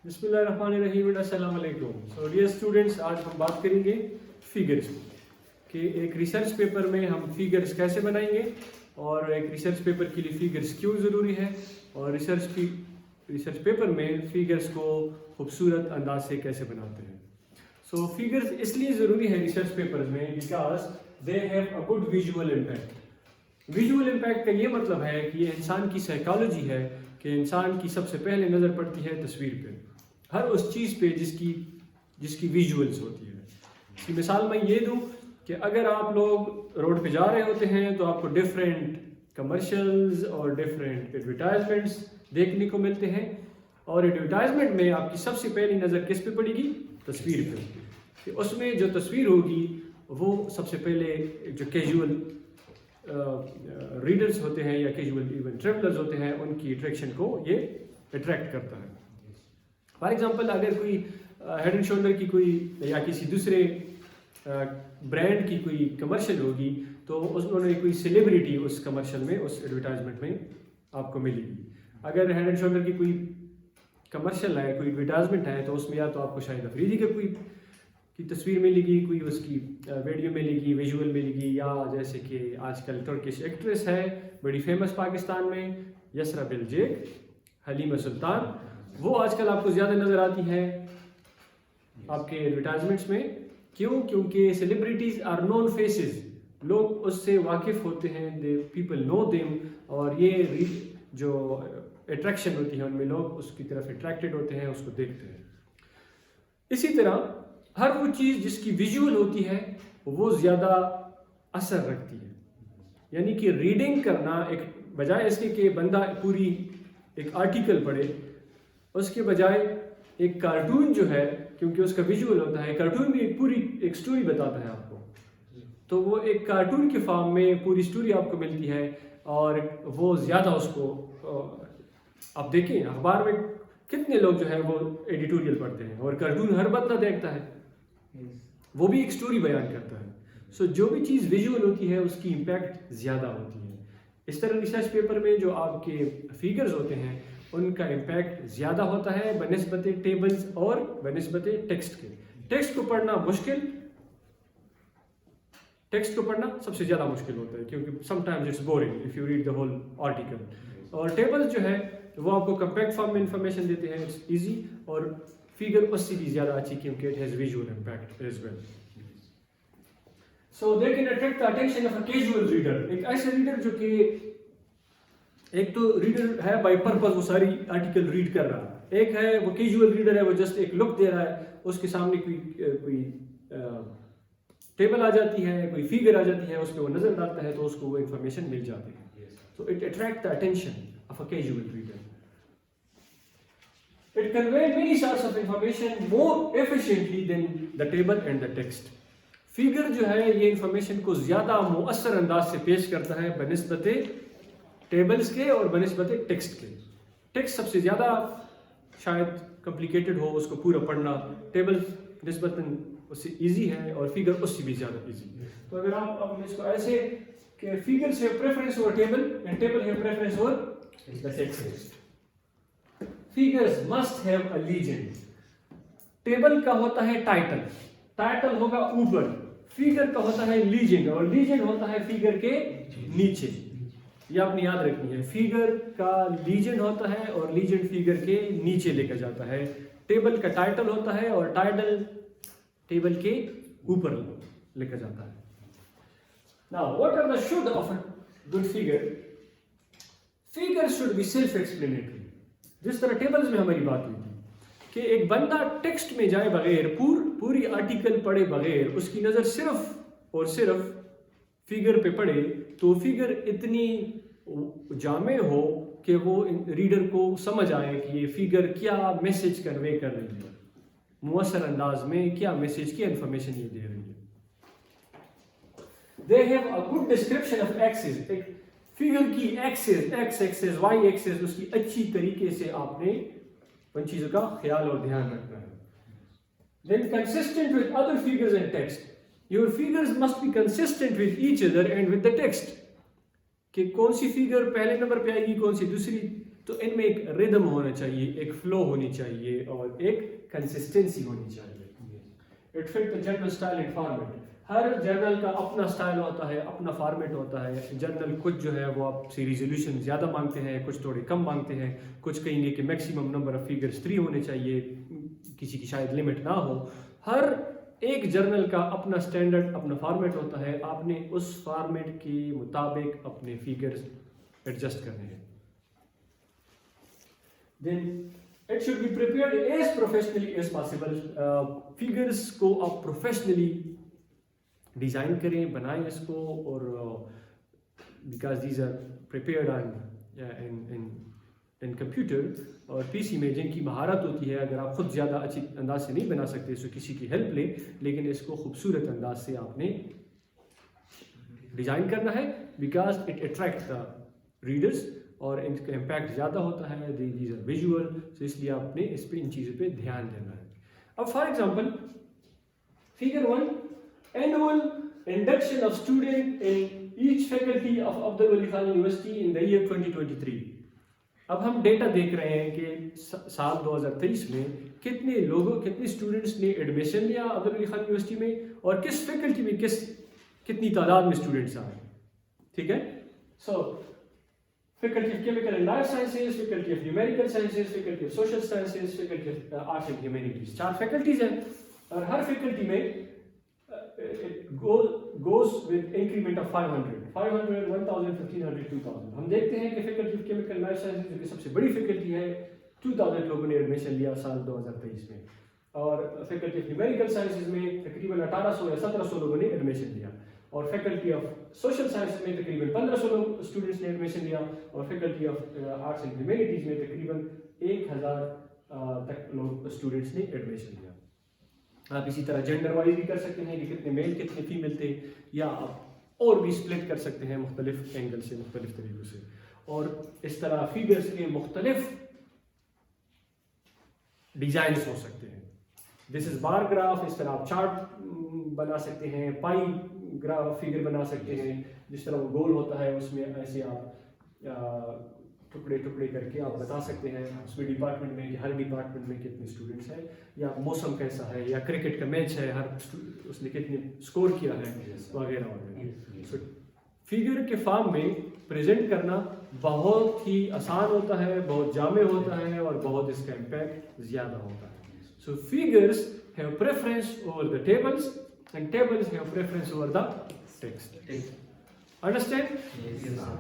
بسم اللہ الرحمن الرحیم، السلام علیکم. سو ڈیئر اسٹوڈنٹس، آج ہم بات کریں گے فیگرز کہ ایک ریسرچ پیپر میں ہم فیگرز کیسے بنائیں گے اور ایک ریسرچ پیپر کے لیے فیگرز کیوں ضروری ہے اور ریسرچ پیپر میں فیگرز کو خوبصورت انداز سے کیسے بناتے ہیں. سو فیگرز اس لیے ضروری ہے ریسرچ پیپرز میں because they have a good visual impact. Visual impact کا یہ مطلب ہے کہ یہ انسان کی سائیکالوجی ہے کہ انسان کی سب سے پہلے نظر پڑتی ہے تصویر پہ، ہر اس چیز پہ جس کی ویژولز ہوتی ہے. اس کی مثال میں یہ دوں کہ اگر آپ لوگ روڈ پہ جا رہے ہوتے ہیں تو آپ کو ڈفرینٹ کمرشلز اور ڈفرینٹ ایڈورٹائزمنٹس دیکھنے کو ملتے ہیں، اور ایڈورٹائزمنٹ میں آپ کی سب سے پہلی نظر کس پہ پڑے گی؟ تصویر پہ. کہ اس میں جو تصویر ہوگی وہ سب سے پہلے جو کیجول ریڈرز ہوتے ہیں یا کیجول ایون ٹریولرز ہوتے ہیں ان کی اٹریکشن کو یہ اٹریکٹ کرتا ہے. فار ایگزامپل اگر کوئی ہیڈ اینڈ شولڈر کی کوئی یا کسی دوسرے برانڈ کی کوئی کمرشل ہوگی تو انہوں نے کوئی سیلیبریٹی اس کمرشل میں اس ایڈورٹائزمنٹ میں آپ کو ملے گی. اگر ہیڈ اینڈ شولڈر کی کوئی کمرشل ہے، کوئی ایڈورٹائزمنٹ ہے تو اس میں یا تو آپ کو شاہد افریدی کا کوئی کی تصویر ملے گی، کوئی اس کی ویڈیو ملے گی، ویژول ملے گی، یا جیسے کہ آج کل ترکش ایکٹریس ہے بڑی فیمس پاکستان میں یسرا بلجیک، حلیمہ سلطان، وہ آج کل آپ کو زیادہ نظر آتی ہے آپ کے ایڈورٹائزمنٹس میں. کیوں؟ کیونکہ سیلیبریٹیز آر نون فیسز، لوگ اس سے واقف ہوتے ہیں، پیپل نو دیم، اور یہ جو اٹریکشن ہوتی ہے ان میں لوگ اس کی طرف اٹریکٹڈ ہوتے ہیں، اس کو دیکھتے ہیں. اسی طرح ہر وہ چیز جس کی ویژول ہوتی ہے وہ زیادہ اثر رکھتی ہے. یعنی کہ ریڈنگ کرنا ایک بجائے اس کے کہ بندہ پوری ایک آرٹیکل پڑھے، اس کے بجائے ایک کارٹون جو ہے، کیونکہ اس کا ویژول ہوتا ہے، کارٹون بھی ایک پوری ایک سٹوری بتاتا ہے آپ کو، تو وہ ایک کارٹون کے فارم میں پوری سٹوری آپ کو ملتی ہے، اور وہ زیادہ اس کو آپ دیکھیں اخبار میں کتنے لوگ جو ہے وہ ایڈیٹوریل پڑھتے ہیں، اور کارٹون ہر بندہ دیکھتا ہے، وہ بھی ایک سٹوری بیان کرتا ہے. سو جو بھی چیز ویژول ہوتی ہے اس کی امپیکٹ زیادہ ہوتی ہے. اس طرح ریسرچ پیپر میں جو آپ کے فیگرز ہوتے ہیں ان کا امپیکٹ زیادہ ہوتا ہے بنسبت ٹیبلز اور بنسبت ٹیکسٹ کے. ٹیکسٹ کو پڑھنا مشکل، ٹیکسٹ کو پڑھنا سب سے زیادہ مشکل ہوتا ہے کیونکہ sometimes it's boring if you read the whole article. اور ٹیبلز جو ہے وہ آپ کو کمپیکٹ فارم میں انفارمیشن دیتے ہیں، اٹس ایزی، اور فیگر اس سے بھی زیادہ اچھی کیونکہ it has visual impact as well. So they can attract the attention of a casual reader. ایک ایسا ریڈر جو کہ ایک تو ریڈر ہے بائی پرپز، وہ ساری آرٹیکل ریڈ کر رہا ہے، ایک ہے وہ کیجول ریڈر ہے، وہ جسٹ ایک لک دے رہا ہے، اس کے سامنے کوئی ٹیبل آ جاتی ہے، کوئی فیگر آ جاتی ہے، اس پہ وہ نظر ڈالتا ہے تو اس کو وہ انفارمیشن مل جاتی ہے. So it attract the attention of a casual reader. It conveys many sorts of information more efficiently than the table and the text. Figure جو ہے یہ انفارمیشن کو زیادہ مؤثر انداز سے پیش کرتا ہے بنسبت ٹیبلز کے اور بنسبت ٹیکسٹ کے. ٹیکسٹ سب سے زیادہ شاید کمپلیکیٹڈ ہو اس کو پورا پڑھنا، ٹیبل نسبتاً اس سے ایزی ہے اور فیگر اس سے بھی زیادہ ایزی. تو اگر آپ اپنے اس کو ایسے کہ figures have preference over table and table have preference over the text. Figures must have a legend. Table کا ہوتا ہے ٹائٹل، ٹائٹل ہوگا اوپر، فیگر کا ہوتا ہے لیجنڈ، اور لیجنڈ ہوتا ہے فیگر کے نیچے. یہ آپ نے یاد رکھنی ہے، فیگر کا لیجنڈ ہوتا ہے اور لیجنڈ فیگر کے نیچے لے کر جاتا ہے. ٹیبل کا ٹائٹل ہوتا ہے اور ٹائٹل ٹیبل کے اوپر لے کر جاتا ہے. Now, what are the should of a good figure? Figures should be self-explanatory. جس طرح ٹیبلز میں ہماری بات ہوئی تھی کہ ایک بندہ ٹیکسٹ میں جائے بغیر، پوری آرٹیکل پڑھے بغیر، اس کی نظر صرف اور صرف فیگر پہ پڑے تو فیگر اتنی جامع ہو کہ وہ ریڈر کو سمجھ آئے کہ یہ فیگر کیا میسج کنوے کر رہی ہے، مؤثر انداز میں کیا میسج، کیا انفارمیشن یہ دے رہی ہے. They have a good description of axis. ایک فیگر کی axis, x axis, y axis, اس کی اچھی طریقے سے آپ نے ان چیزوں کا خیال اور دھیان رکھنا ہے. Then consistent with other figures and text. Your figures must be consistent with each other and with the text. کہ کون سی فیگر پہلے نمبر پہ آئے گی، کون سی دوسری تو ان میں ایک ردم ہونا چاہیے, ایک فلو ہونی چاہیے اور ایک کنسسٹنسی ہونی چاہیے. It fit the journal style and format. ہر جرنل کا اپنا اسٹائل ہوتا ہے, اپنا فارمیٹ ہوتا ہے. جرنل کچھ جو ہے وہ آپ سے ریزولوشن زیادہ مانگتے ہیں, کچھ تھوڑے کم مانگتے ہیں, کچھ کہیں گے کہ میکسیمم نمبر آف فگرس 3 ہونے چاہیے, کسی کی شاید لمٹ نہ ہو. ہر ایک جرنل کا اپنا اسٹینڈرڈ, اپنا فارمیٹ ہوتا ہے. آپ نے اس فارمیٹ کے مطابق اپنے فگرس ایڈجسٹ کرنے ہیں. Then it should be prepared as professionally as possible. Figures کو آپ professionally ڈیزائن کریں, بنائیں اس کو, اور because these are prepared in computer اور پی سی میں جن کی مہارت ہوتی ہے. اگر آپ خود زیادہ اچھی انداز سے نہیں بنا سکتے تو کسی کی ہیلپ لیں, لیکن اس کو خوبصورت انداز سے آپ نے ڈیزائن کرنا ہے because it attracts the readers اور ان کا امپیکٹ زیادہ ہوتا ہے. دیز آر ویژول, تو اس لیے آپ نے اس پہ ان چیزوں پہ دھیان دینا ہے. اب for example figure 1, annual induction of student in each faculty of Abdul Wali Khan university in the year 2023. اب ہم ڈیٹا دیکھ رہے ہیں کہ سال 2023 میں کتنے لوگوں, کتنے اسٹوڈنٹس نے ایڈمیشن لیا عبد الولی خان یونیورسٹی میں, اور کس فیکلٹی میں کتنی تعداد میں اسٹوڈنٹس آئے. ٹھیک ہے. سو Faculty of Chemical and Life Sciences, Faculty of Numerical Sciences, Faculty of Social Sciences, Faculty of Arts and Humanities. 4 faculties ہیں, اور ہر faculty میں it goes with increment of 500, 1000, 1500, 2000. ہم دیکھتے ہیں کہ Faculty of Chemical and Life Sciences جو کہ سب سے بڑی faculty ہے, 2000 لوگوں نے ایڈمیشن لیا سال 2023 میں, اور Faculty of Numerical Sciences میں تقریباً 1800 یا 1700 لوگوں نے ایڈمیشن لیا, اور فیکلٹی آف سوشل سائنس میں تقریباً 1500 اسٹوڈنٹس نے ایڈمیشن لیا, اور faculty of arts and humanities میں تقریباً 1000 تک لوگ اسٹوڈنٹس نے ایڈمیشن لیا. آپ اسی طرح جینڈر وائز بھی کر سکتے ہیں کہ کتنے میل کتنے فیمیل تھے, یا آپ اور بھی اسپلٹ کر سکتے ہیں مختلف اینگل سے, مختلف طریقوں سے. اور اس طرح فیگرس کے مختلف ڈیزائنس ہو سکتے ہیں. دس از بار گراف, اس طرح آپ چارٹ بنا سکتے ہیں, پائی گراف فگر بنا سکتے ہیں, جس طرح وہ گول ہوتا ہے اس میں ایسے آپ ٹکڑے ٹکڑے کر کے آپ بتا سکتے ہیں اس میں ڈپارٹمنٹ میں کہ ہر ڈپارٹمنٹ میں کتنے اسٹوڈنٹس ہیں, یا موسم کیسا ہے, یا کرکٹ کا میچ ہے, ہر اس نے کتنے اسکور کیا ہے, وغیرہ وغیرہ. فگر کے فارم میں پریزنٹ کرنا بہت ہی آسان ہوتا ہے, بہت جامع ہوتا ہے, اور بہت اس کا امپیکٹ زیادہ ہوتا ہے. So figures have preference over the tables, and tables have preference over the text. Understand? Yes, sir.